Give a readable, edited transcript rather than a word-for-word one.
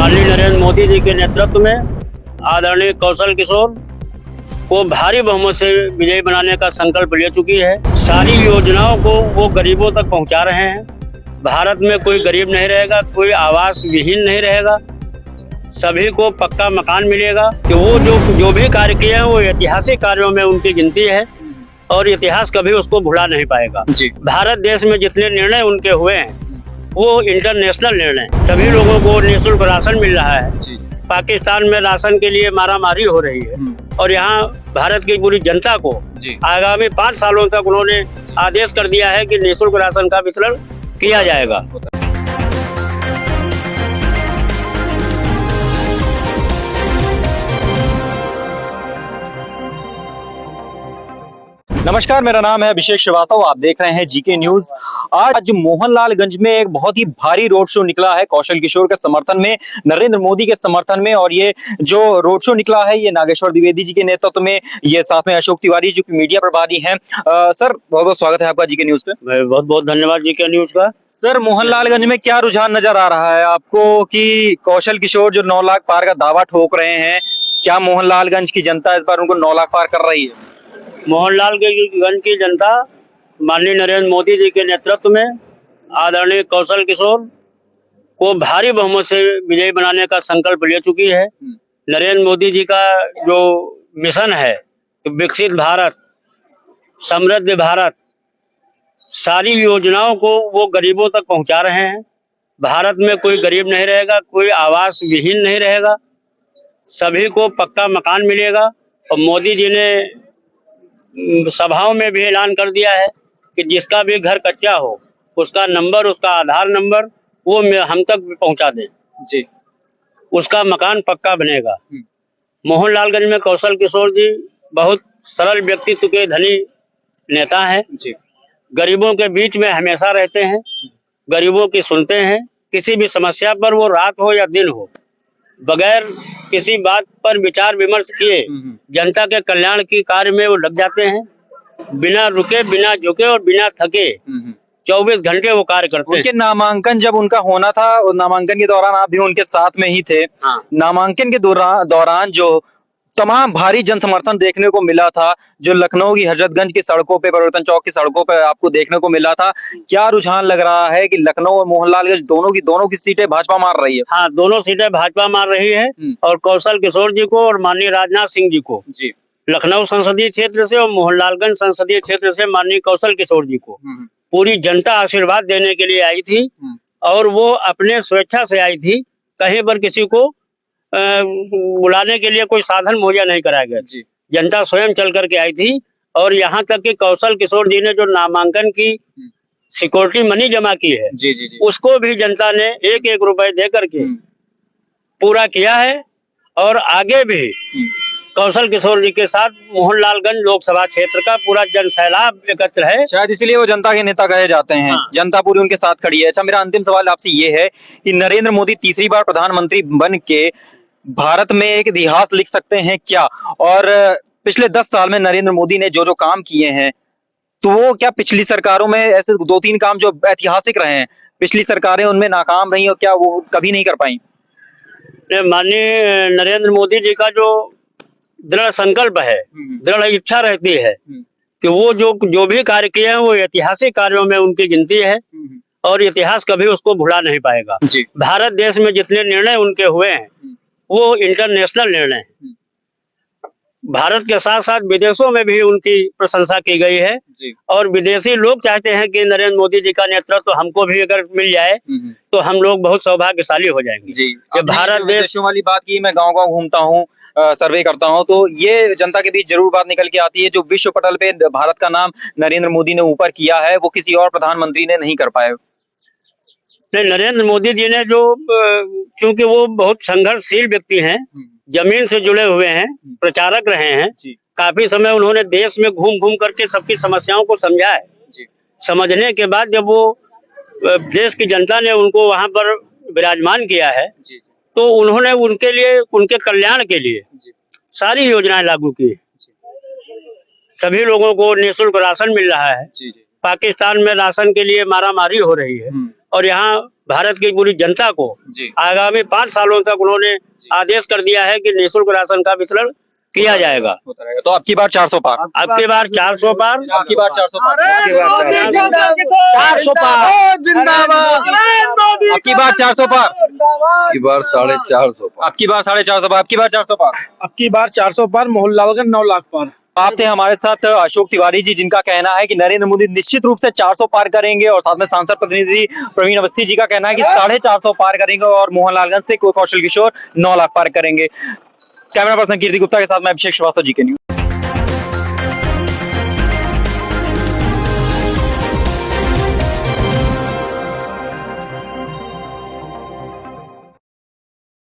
माननीय नरेंद्र मोदी जी के नेतृत्व में आदरणीय कौशल किशोर को भारी बहुमत से विजयी बनाने का संकल्प ले चुकी है। सारी योजनाओं को वो गरीबों तक पहुंचा रहे हैं। भारत में कोई गरीब नहीं रहेगा, कोई आवास विहीन नहीं रहेगा, सभी को पक्का मकान मिलेगा। कि वो जो भी कार्य किए हैं वो ऐतिहासिक कार्यों में उनकी गिनती है और इतिहास कभी उसको भुला नहीं पाएगा। भारत देश में जितने निर्णय उनके हुए हैं वो इंटरनेशनल निर्णय। सभी लोगों को निःशुल्क राशन मिल रहा है। पाकिस्तान में राशन के लिए मारामारी हो रही है और यहाँ भारत की पूरी जनता को आगामी 5 सालों तक उन्होंने आदेश कर दिया है कि निःशुल्क राशन का वितरण किया जाएगा। नमस्कार, मेरा नाम है अभिषेक श्रीवास्तव। आप देख रहे हैं जीके न्यूज। आज मोहनलालगंज में एक बहुत ही भारी रोड शो निकला है कौशल किशोर के समर्थन में, नरेंद्र मोदी के समर्थन में। और ये जो रोड शो निकला है ये नागेश्वर द्विवेदी जी के नेतृत्व में, ये साथ में अशोक तिवारी जो कि मीडिया प्रभारी हैं। सर, बहुत बहुत स्वागत है आपका जीके न्यूज पे। बहुत बहुत धन्यवाद जीके न्यूज का। सर, मोहनलालगंज में क्या रुझान नजर आ रहा है आपको कि कौशल किशोर जो 9 लाख पार का दावा ठोक रहे हैं, क्या मोहनलालगंज की जनता इस बार उनको 9 लाख पार कर रही है? मोहनलालगंज की जनता माननीय नरेंद्र मोदी जी के नेतृत्व में आदरणीय कौशल किशोर को भारी बहुमत से विजयी बनाने का संकल्प ले चुकी है। नरेंद्र मोदी जी का जो मिशन है विकसित भारत, समृद्ध भारत, सारी योजनाओं को वो गरीबों तक पहुंचा रहे हैं। भारत में कोई गरीब नहीं रहेगा, कोई आवास विहीन नहीं रहेगा, सभी को पक्का मकान मिलेगा। और मोदी जी ने सभाओं में भी ऐलान कर दिया है कि जिसका भी घर कच्चा हो उसका नंबर, उसका आधार नंबर वो हम तक पहुंचा दें जी, उसका मकान पक्का बनेगा। मोहनलालगंज में कौशल किशोर जी बहुत सरल व्यक्तित्व के धनी नेता हैं जी। गरीबों के बीच में हमेशा रहते हैं, गरीबों की सुनते हैं। किसी भी समस्या पर वो रात हो या दिन हो, बगैर किसी बात पर विचार विमर्श किए जनता के कल्याण की कार्य में वो लग जाते हैं। बिना रुके, बिना झुके और बिना थके 24 घंटे वो कार्य करते हैं। उनके नामांकन जब उनका होना था, नामांकन के दौरान आप भी उनके साथ में ही थे। हाँ। नामांकन के दौरान जो तमाम भारी जन समर्थन देखने को मिला था, जो लखनऊ की हजरतगंज की सड़कों पे, परिवर्तन चौक की सड़कों पे आपको देखने को मिला था, क्या रुझान लग रहा है कि लखनऊ और मोहनलालगंज दोनों की सीटें भाजपा मार रही है? हाँ, दोनों सीटें भाजपा मार रही है और कौशल किशोर जी को और माननीय राजनाथ सिंह जी को जी, लखनऊ संसदीय क्षेत्र से और मोहनलालगंज संसदीय क्षेत्र से माननीय कौशल किशोर जी को पूरी जनता आशीर्वाद देने के लिए आई थी और वो अपने स्वेच्छा से आई थी। कहीं पर किसी को बुलाने के लिए कोई साधन मुहैया नहीं कराया गया जी। जनता स्वयं चल करके आई थी और यहाँ तक कि कौशल किशोर जी ने जो नामांकन की सिक्योरिटी मनी जमा की है जी, उसको भी जनता ने 1-1 रुपए दे करके पूरा किया है। और आगे भी कौशल किशोर जी के साथ मोहनलालगंज लोकसभा क्षेत्र का पूरा जन सैलाब एकत्र है। शायद इसलिए वो जनता के नेता कहे जाते हैं। हाँ। जनता पूरी उनके साथ खड़ी है। अच्छा, मेरा अंतिम सवाल आपसे ये है कि नरेंद्र मोदी तीसरी बार प्रधानमंत्री बन के भारत में एक इतिहास लिख सकते हैं क्या? और पिछले 10 साल में नरेंद्र मोदी ने जो काम किए हैं, तो वो क्या पिछली सरकारों में ऐसे 2-3 काम जो ऐतिहासिक रहे हैं, पिछली सरकारें उनमें नाकाम रही और क्या वो कभी नहीं कर पाई? माननीय नरेंद्र मोदी जी का जो दृढ़ संकल्प है, दृढ़ इच्छा रहती है कि वो जो भी कार्य किए हैं वो ऐतिहासिक कार्यों में उनकी गिनती है और इतिहास कभी उसको भुला नहीं पाएगा। भारत देश में जितने निर्णय उनके हुए हैं वो इंटरनेशनल निर्णय है। भारत के साथ साथ विदेशों में भी उनकी प्रशंसा की गई है और विदेशी लोग चाहते हैं कि नरेंद्र मोदी जी का नेतृत्व हमको भी अगर मिल जाए तो हम लोग बहुत सौभाग्यशाली हो जाएंगे। भारत देश वाली बात की, मैं गाँव-गाँव घूमता हूँ, सर्वे करता हूँ, तो ये जनता के बीच जरूर बात निकल के आती है, जो विश्व पटल पे भारत का नाम नरेंद्र मोदी ने ऊपर किया है वो किसी और प्रधानमंत्री ने नहीं कर पाए। नरेंद्र मोदी जी ने जो, क्योंकि वो बहुत संघर्षशील व्यक्ति हैं, जमीन से जुड़े हुए हैं, प्रचारक रहे हैं, काफी समय उन्होंने देश में घूम घूम करके सबकी समस्याओं को समझा है। समझने के बाद जब वो देश की जनता ने उनको वहां पर विराजमान किया है तो उन्होंने उनके लिए, उनके कल्याण के लिए सारी योजनाएं लागू की। सभी लोगों को निःशुल्क राशन मिल रहा है। पाकिस्तान में राशन के लिए मारामारी हो रही है और यहाँ भारत की पूरी जनता को जी आगामी 5 सालों तक उन्होंने आदेश कर दिया है कि निःशुल्क राशन का वितरण किया जाएगा। होता रहेगा। तो अब की बार 400 पार, अब की बार 400 पार, अब की बार 400 पार, 400 पार, जिंदाबाद, अब की बार 400 पार, की बार 450 अब की बार 450 पार, अब की बार 400 पार। अब की बार 400 पार, मोहनलालगंज 9 लाख पार। आप थे हमारे साथ अशोक तिवारी जी, जिनका कहना है कि नरेंद्र मोदी निश्चित रूप से 400 पार करेंगे, और साथ में सांसद प्रतिनिधि प्रवीण अवस्थी जी का कहना है कि 450 पार करेंगे, और मोहनलालगंज से कौशल किशोर 9 लाख पार करेंगे। कैमरा पर्सन कीर्ति गुप्ता के साथ मैं अभिषेक श्रीवास्तव, जी के न्यूज।